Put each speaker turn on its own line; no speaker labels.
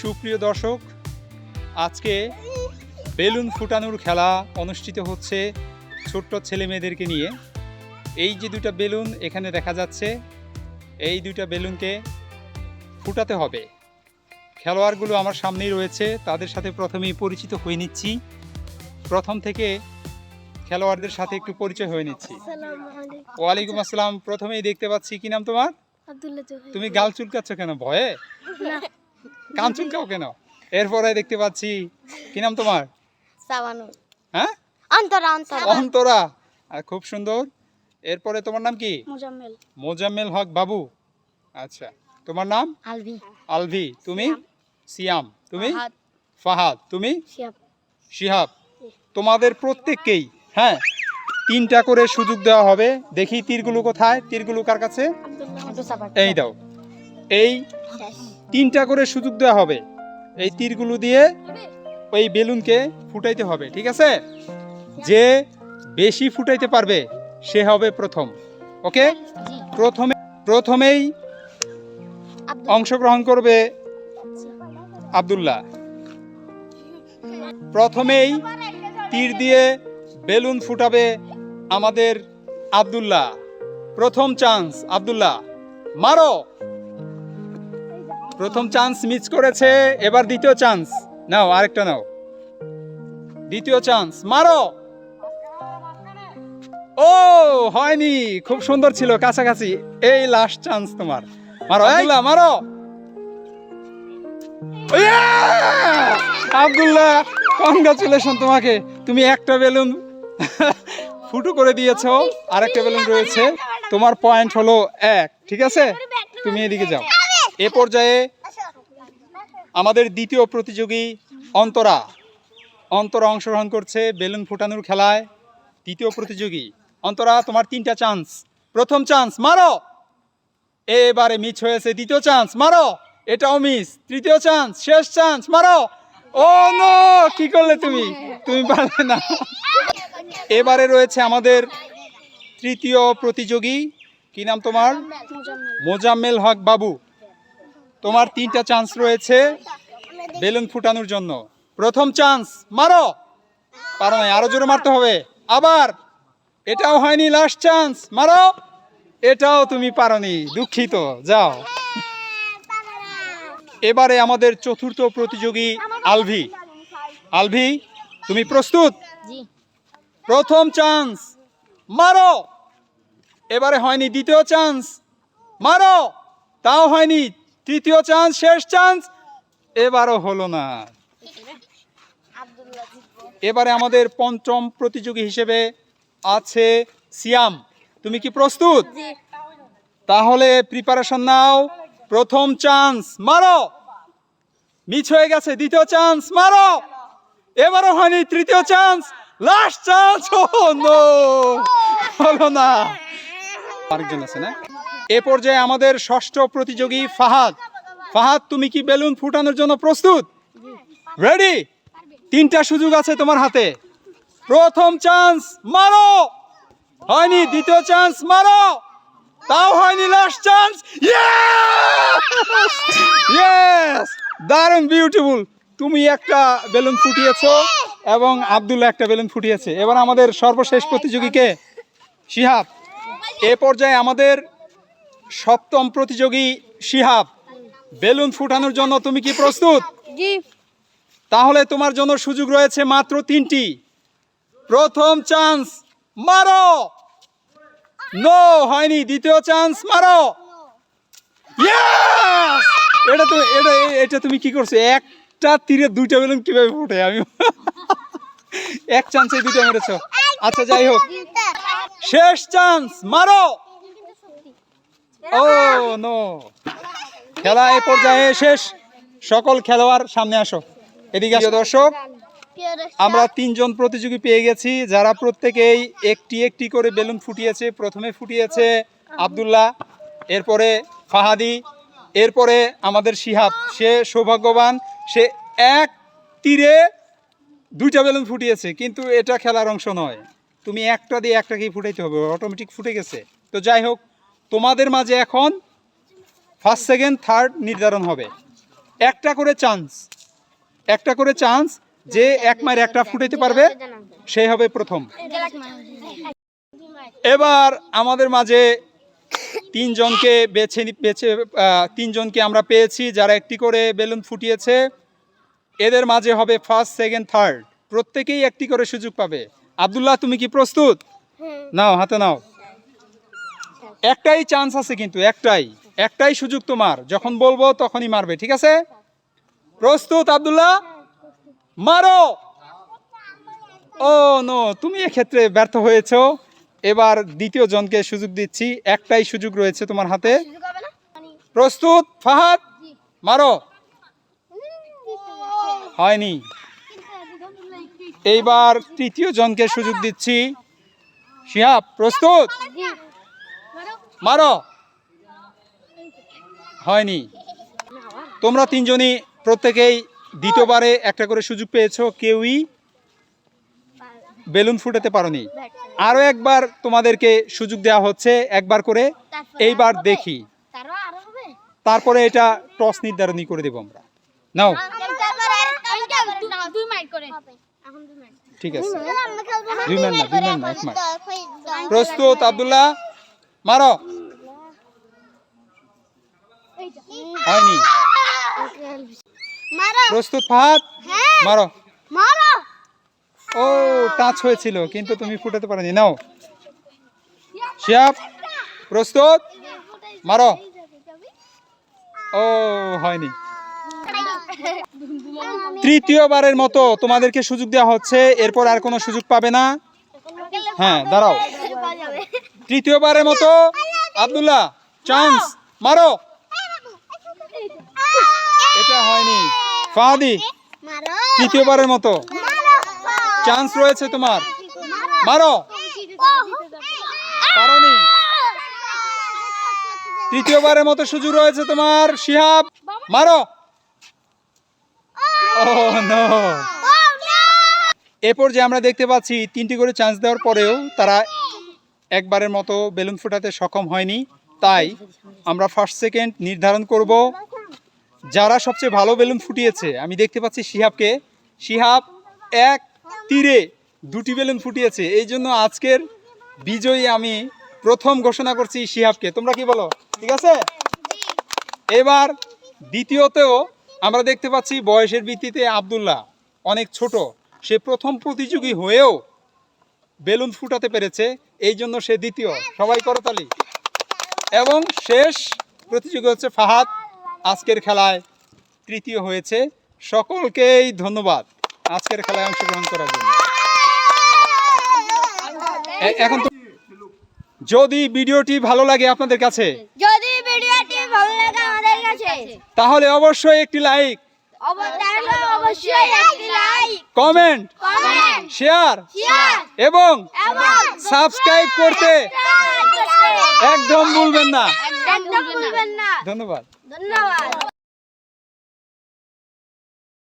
সুপ্রিয় দর্শক, আজকে বেলুন ফুটানোর খেলা অনুষ্ঠিত হচ্ছে ছোট্ট ছেলে মেয়েদেরকে নিয়ে। এই যে দুটো বেলুন এখানে দেখা যাচ্ছে, এই দুটো বেলুনকে ফুটাতে হবে। খেলোয়াড়গুলো আমার সামনেই রয়েছে, তাদের সাথে প্রথমেই পরিচিত হয়ে নিচ্ছি। প্রথম থেকে খেলোয়াড়দের সাথে একটু পরিচয় হয়ে নিচ্ছি। ওয়ালাইকুম আসসালাম। প্রথমেই দেখতে পাচ্ছি, কি নাম তোমার? তুমি গাল চুলকাচ্ছ কেন? ভয়ে? কান চুলকাও কেন? এরপরে দেখতে পাচ্ছি, কি নাম তোমার? হ্যাঁ, অন্তরা। খুব সুন্দর। এরপরে তোমার নাম কি? মোজাম্মেল হক বাবু। আচ্ছা, তোমার নাম? আলভি। তুমি? সিয়াম। তুমি? ফাহাদ। তুমি? শিহাব। তোমাদের প্রত্যেককেই হ্যাঁ 3টা করে সুযোগ দেওয়া হবে। দেখি তীরগুলো কোথায়? তীরগুলো কার কাছে? এই দাও। এই 3টা করে সুযোগ দেওয়া হবে। এই তীরগুলো দিয়ে ওই বেলুনকে ফুটাইতে হবে, ঠিক আছে? যে বেশি ফুটাইতে পারবে সে হবে প্রথম। ওকে, প্রথমেই অংশগ্রহণ করবে আব্দুল্লাহ। প্রথমেই তীর দিয়ে বেলুন ফুটাবে আমাদের আব্দুল্লাহ। প্রথম চান্স আব্দুল্লাহ, মারো। প্রথম চান্স মিস করেছে, এবার দ্বিতীয় চান্স নাও, আরেকটা নাও। দ্বিতীয় চান্স, মারো। ও হয়নি, খুব সুন্দর ছিল, কাছাকাছি। এই লাস্ট চান্স তোমার, মারো আব্দুল্লাহ, মারো। আব্দুল্লাহ, কংগ্রাচুলেশন তোমাকে। তুমি একটা বেলুন ফুটো করে দিয়েছো, আরেকটা বেলুন রয়েছে। তোমার পয়েন্ট হলো 1, ঠিক আছে? তুমি এদিকে যাও। এ পর্যায়ে আমাদের দ্বিতীয় প্রতিযোগী অন্তরা অংশগ্রহণ করছে বেলুন ফুটানোর খেলায়। দ্বিতীয় প্রতিযোগী অন্তরা, তোমার 3টা চান্স। প্রথম চান্স, মারো। এবারে মিস হয়েছে। দ্বিতীয় চান্স, মারো। এটাও মিস। তৃতীয় চান্স, শেষ চান্স, মারো। ও নো, কি করলে তুমি? তুমি পারলে না। এবারে রয়েছে আমাদের তৃতীয় প্রতিযোগী। কি নাম তোমার? মোজাম্মেল হক বাবু। তোমার 3টা চান্স রয়েছে বেলুন ফুটানোর জন্য। প্রথম চান্স, মারো। পারো নাই, আরো জোরে মারতে হবে। আবার, এটাও হয়নি। লাস্ট চান্স, মারো। এটাও তুমি পারোনি, দুঃখিত, যাও। এবারে আমাদের চতুর্থ প্রতিযোগী আলভি। আলভি, তুমি প্রস্তুত? প্রথম চান্স, মারো। এবারে হয়নি। দ্বিতীয় চান্স, মারো। তাও হয়নি। তৃতীয় চান্স, শেষ চান্স, এবারও হলো না। এবারে আমাদের পঞ্চম প্রতিযোগী হিসেবে আছে সিয়াম। তুমি কি প্রস্তুত? তাহলে প্রিপারেশন নাও। প্রথম চান্স, মারো। মিস হয়ে গেছে। দ্বিতীয় চান্স, মারো। এবারও হয়নি। তৃতীয় চান্স, লাস্ট চান্স। ও নো, হলো না। আরেকজন আছে না? এ পর্যায়ে আমাদের ষষ্ঠ প্রতিযোগী ফাহাদ। ফাহাদ, তুমি কি বেলুন ফুটানোর জন্য প্রস্তুত? রেডি? 3টা সুযোগ আছে তোমার হাতে। প্রথম চান্স, মারো। হয়নি। দ্বিতীয় চান্স, মারো। তাও হয়নি। Last chance. ইয়েস, দারুণ, বিউটিফুল। তুমি একটা বেলুন ফুটিয়েছো এবং আব্দুল্লাহ একটা বেলুন ফুটিয়েছে। এবার আমাদের সর্বশেষ প্রতিযোগীকে শিহাব। এ পর্যায়ে আমাদের সপ্তম প্রতিযোগী শিহাব। বেলুন ফুটানোর জন্য তুমি কি প্রস্তুত? তাহলে তোমার জন্য সুযোগ রয়েছে মাত্র 3টি। প্রথম চান্স, মারো। নো, হয়নি। দ্বিতীয় চান্স, মারো। এটা তুমি কি করছো? একটা তীরে 2টা বেলুন কিভাবে ফুটে? আমি এক চান্সে 2টা মেরেছো। আচ্ছা, যাই হোক, শেষ চান্স, মারো। ও নো, খেলা এ পর্যায়ে শেষ। সকল খেলোয়াড় সামনে আসো, এদিকে আসো। দর্শক, আমরা 3জন প্রতিযোগী পেয়ে গেছি, যারা প্রত্যেকেই একটি একটি করে বেলুন ফুটিয়েছে। প্রথমে ফুটিয়েছে আব্দুল্লাহ, এরপরে ফাহাদি, এরপরে আমাদের শিহাব। সে সৌভাগ্যবান, সে এক তীরে 2টা বেলুন ফুটিয়েছে। কিন্তু এটা খেলার অংশ নয়, তুমি একটা দিয়ে একটাকেই ফুটাইতে হবে, অটোমেটিক ফুটে গেছে। তো যাই হোক, তোমাদের মাঝে এখন ফার্স্ট, সেকেন্ড, থার্ড নির্ধারণ হবে। একটা করে চান্স যে এক মায়ের একটা ফুটাইতে পারবে সে হবে প্রথম। এবার আমাদের মাঝে তিনজনকে আমরা পেয়েছি যারা একটি করে বেলুন ফুটিয়েছে। এদের মাঝে হবে ফার্স্ট, সেকেন্ড, থার্ড, প্রত্যেকেই একটি করে সুযোগ পাবে। আব্দুল্লাহ, তুমি কি প্রস্তুত? নাও, হাতে নাও। একটাই চান্স আছে, কিন্তু একটাই সুযোগ তোমার, যখন বলবো তখনই মারবে, ঠিক আছে? প্রস্তুত আব্দুল্লাহ? মারো। ও নো, তুমি এক্ষেত্রে ব্যর্থ হয়েছো। এবার দ্বিতীয় জনকে সুযোগ দিচ্ছি, একটাই সুযোগ রয়েছে তোমার হাতে। প্রস্তুত ফাহাদ? মারো। হয়নি। এইবার তৃতীয় জনকে সুযোগ দিচ্ছি, শিহাব প্রস্তুত? মারো। হয়নি। তোমরা তিনজনই প্রত্যেকেই দ্বিতীয়বারে একটা করে সুযোগ পেয়েছো, কেউই বেলুন ফুটাতে পারোনি। আরো একবার তোমাদেরকে সুযোগ দেওয়া হচ্ছে, একবার করে। এইবার দেখি, তারপরে এটা টস নির্ধারণী করে দেবো আমরা। নাও, ঠিক আছে, 2 মিনিট না 1 মিনিট। প্রস্তুত আব্দুল্লাহ? মারো। হয়নি। প্রস্তুত ফাহাদ? মারো। ও, টাচ হয়েছিল কিন্তু তুমি ফুটাতে পারোনি। নাও শিহাব, প্রস্তুত? মারো। ও, হয়নি। তৃতীয়বারের মতো তোমাদেরকে সুযোগ দেওয়া হচ্ছে, এরপর আর কোনো সুযোগ পাবে না। হ্যাঁ, দাঁড়াও। তৃতীয়বারের মতো আব্দুল্লাহ, চান্স, মারো। এটা হয়নি। ফাহাদি, তৃতীয়বারের মতো চান্স রয়েছে তোমার, মারো। পারোনি। তৃতীয়বারের মতো সুযোগ রয়েছে তোমার, শিহাব, মারো। ও নো। এরপর যে আমরা দেখতে পাচ্ছি 3টি করে চান্স দেওয়ার পরেও তারা একবারের মতো বেলুন ফোটাতে সক্ষম হয়নি। তাই আমরা ফার্স্ট, সেকেন্ড নির্ধারণ করব। যারা সবচেয়ে ভালো বেলুন ফুটিয়েছে, আমি দেখতে পাচ্ছি শিহাব এক তীরে 2টি বেলুন ফুটিয়েছে। এই জন্য আজকের বিজয়ী আমি প্রথম ঘোষণা করছি শিহাবকে। তোমরা কি বলো? ঠিক আছে। এবার দ্বিতীয়তেও আমরা দেখতে পাচ্ছি বয়সের ভিত্তিতে আব্দুল্লাহ অনেক ছোট, সে প্রথম প্রতিযোগী হয়েও বেলুন ফুটাতে পেরেছে, এই জন্য সে দ্বিতীয়। সবাই করতালি। এবং শেষ প্রতিযোগী হচ্ছে ফাহাদ, আজকের খেলায় তৃতীয় হয়েছে। সকলকেই ধন্যবাদ আজকের খেলায় অংশগ্রহণ করার জন্য। এখন তো যদি ভিডিওটি ভালো লাগে আপনাদের কাছে, তাহলে অবশ্যই একটি লাইক, কমেন্ট, শেয়ার এবং সাবস্ক্রাইব করতে একদম ভুলবেন না। ধন্যবাদ।